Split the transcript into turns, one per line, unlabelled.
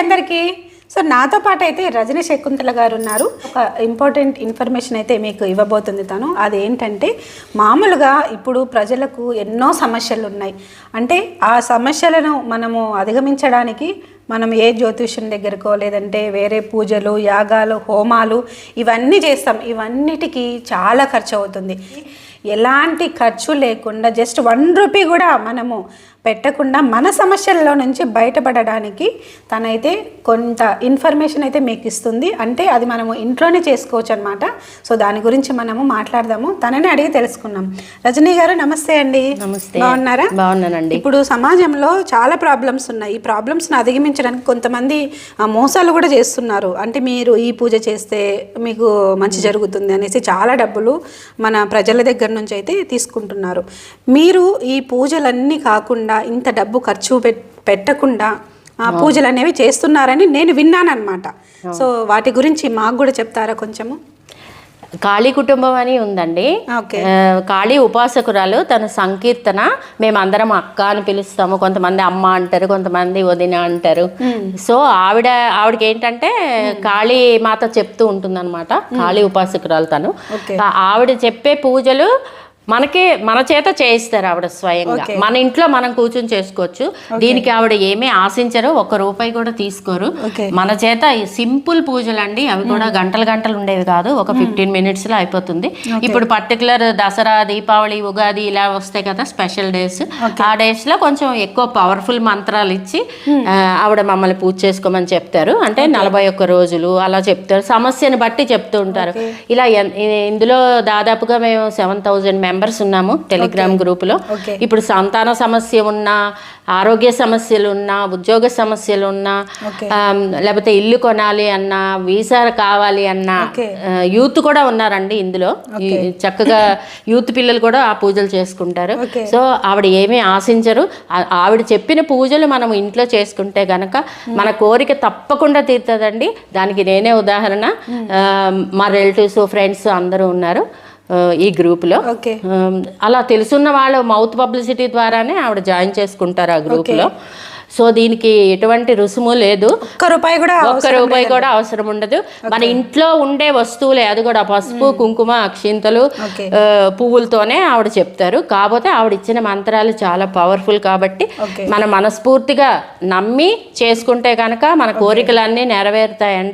అందరికీ. సో నాతో పాటు అయితే రజనీ శకుంతల గారు ఉన్నారు. ఒక ఇంపార్టెంట్ ఇన్ఫర్మేషన్ అయితే మీకు ఇవ్వబోతుంది తను. అదేంటంటే మామూలుగా ఇప్పుడు ప్రజలకు ఎన్నో సమస్యలు ఉన్నాయి. అంటే ఆ సమస్యలను మనము అధిగమించడానికి మనం ఏ జ్యోతిష్యం దగ్గరకో లేదంటే వేరే పూజలు, యాగాలు, హోమాలు ఇవన్నీ చేస్తాం. ఇవన్నిటికీ చాలా ఖర్చు అవుతుంది. ఎలాంటి ఖర్చు లేకుండా జస్ట్ 1 రూపీ కూడా మనము పెట్టకుండా మన సమస్యల్లో నుంచి బయటపడడానికి తనైతే కొంత ఇన్ఫర్మేషన్ అయితే మీకు ఇస్తుంది. అంటే అది మనము ఇంట్లోనే చేసుకోవచ్చు అనమాట. సో దాని గురించి మనము మాట్లాడదాము. తనని అడిగి తెలుసుకున్నాం. రజనీ గారు నమస్తే అండి.
నమస్తే.
బాగున్నారా?
బాగున్నానండి.
ఇప్పుడు సమాజంలో చాలా ప్రాబ్లమ్స్ ఉన్నాయి. ఈ ప్రాబ్లమ్స్ని అధిగమించడానికి కొంతమంది మోసాలు కూడా చేస్తున్నారు. అంటే మీరు ఈ పూజ చేస్తే మీకు మంచి జరుగుతుంది అనేసి చాలా డబ్బులు మన ప్రజల దగ్గర నుంచి అయితే తీసుకుంటున్నారు. మీరు ఈ పూజలన్నీ కాకుండా ఇంత డబ్బు ఖర్చు పెట్టకుండా పూజలు అనేవి చేస్తున్నారని నేను విన్నానన్నమాట. సో వాటి గురించి మాకు కూడా చెప్తారా కొంచెము?
కాళీ కుటుంబం అని ఉందండి. కాళీ ఉపాసకురాలు. తన సంకీర్తన మేమందరం అక్క అని పిలుస్తాము. కొంతమంది అమ్మ అంటారు, కొంతమంది వదిన అంటారు. సో ఆవిడకి ఏంటంటే కాళీ మాత చెప్తూ ఉంటుందన్నమాట. కాళీ ఉపాసకురాలు తను. ఆవిడ చెప్పే పూజలు మన చేత చేయిస్తారు ఆవిడ స్వయంగా. మన ఇంట్లో మనం కూర్చొని చేసుకోవచ్చు. దీనికి ఆవిడ ఏమీ ఆశించరు, 1 రూపాయి కూడా తీసుకోరు. మన చేత సింపుల్ పూజలు అండి. అవి కూడా గంటలు ఉండేవి కాదు. ఒక 15 minutes లో అయిపోతుంది. ఇప్పుడు పర్టికులర్ దసరా, దీపావళి, ఉగాది ఇలా వస్తాయి కదా స్పెషల్ డేస్. ఆ డేస్ లో కొంచెం ఎక్కువ పవర్ఫుల్ మంత్రాలు ఇచ్చి ఆవిడ మమ్మల్ని పూజ చేసుకోమని చెప్తారు. అంటే 41 రోజులు అలా చెప్తారు. సమస్యను బట్టి చెప్తూ ఉంటారు. ఇలా ఇందులో దాదాపుగా మేము 7,000 మెంబర్స్ ఉన్నాము టెలిగ్రామ్ గ్రూపులో. ఇప్పుడు సంతాన సమస్య ఉన్నా, ఆరోగ్య సమస్యలు ఉన్నా, ఉద్యోగ సమస్యలు ఉన్నా, లేకపోతే ఇల్లు కొనాలి అన్నా, వీసా కావాలి అన్నా, యూత్ కూడా ఉన్నారండి ఇందులో. చక్కగా యూత్ పిల్లలు కూడా ఆ పూజలు చేసుకుంటారు. సో ఆవిడ ఏమీ ఆశించరు. ఆవిడ చెప్పిన పూజలు మనం ఇంట్లో చేసుకుంటే గనక మన కోరిక తప్పకుండా తీరుతుందండి. దానికి నేనే ఉదాహరణ. మా రిలేటివ్స్, ఫ్రెండ్స్ అందరూ ఉన్నారు ఈ గ్రూప్లో. అలా తెలుసున్న వాళ్ళు మౌత్ పబ్లిసిటీ ద్వారానే ఆవిడ జాయిన్ చేసుకుంటారు ఆ గ్రూప్లో. సో దీనికి ఎటువంటి రుసుము లేదు.
1 రూపాయి కూడా
అవసరం ఉండదు. మన ఇంట్లో ఉండే వస్తువులే, అది కూడా పసుపు, కుంకుమ, అక్షింతలు, పువ్వులతోనే ఆవిడ చెప్తారు. కాకపోతే ఆవిడ ఇచ్చిన మంత్రాలు చాలా పవర్ఫుల్ కాబట్టి మనం మనస్ఫూర్తిగా నమ్మి చేసుకుంటే కనుక మన కోరికలన్నీ నెరవేరుతాయండి.